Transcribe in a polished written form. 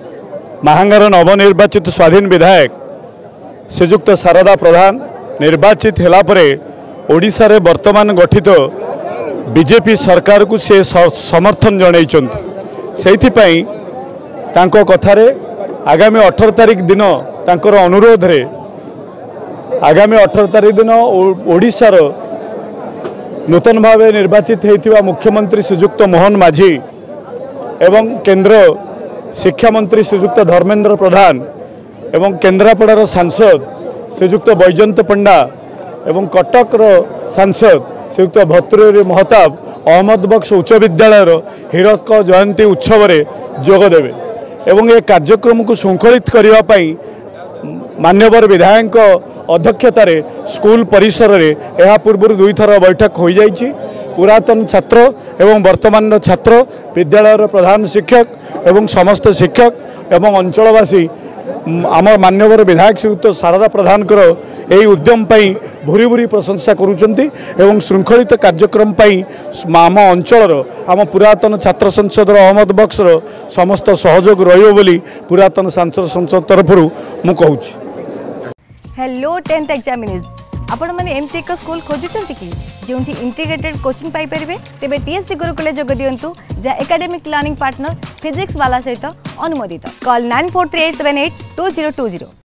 महांगार नवनिर्वाचित स्वाधीन विधायक श्रीजुक्त शारदा प्रधान निर्वाचित होला परे ओडिशा रे वर्तमान गठित बीजेपी सरकार को से समर्थन जनई तांको कथारे आगामी 18 तारिख दिन तांकर अनुरोध रे आगामी 18 तारिख दिन ओडिशार नूतन भाव निर्वाचित होता मुख्यमंत्री श्रीजुक्त मोहन माझी एवं केंद्र शिक्षा मंत्री श्रीजुक्त धर्मेंद्र प्रधान एवं केन्द्रापड़ार सांसद श्रीजुक्त बैजयंत पंडा एवं कटक सांसद श्रीयुक्त भर्तृहरि महताब अहमद बक्स उच्च विद्यालय हीरक जयंती उत्सव जोगदेवे एवं ये कार्यक्रम को श्रृंखलित करने मान्यवर विधायक अध्यक्षतार स्कूल परिसर में यह पूर्व 2 थर बैठक हो जाइए। पुरातन छात्र एवं वर्तमान छात्र विद्यालय प्रधान शिक्षक एवं समस्त शिक्षक एवं अंचलवासी आम मान्यवर विधायक श्रीयुक्त शारदा प्रधान यही उद्यम भूरी भूरी प्रशंसा करुँच श्रृंखलित कार्यक्रम आम अंचल आम पुरातन छात्र संसद अहमद बक्सर समस्त सहयोग रही पुरातन छात्र संसद तरफ मु कहूँ। हेलो 10th एग्जामिनीज आपण मैंने एमती एक स्कूल खोजुंट कि जो इंटीग्रेटेड कोचिंग पाई परिबे तेबे टीएससी गुरुकुल जोग दियंतु जा एकेडमिक लर्निंग पार्टनर फिजिक्स वाला सहित अनुमोदित कॉल 9438782020।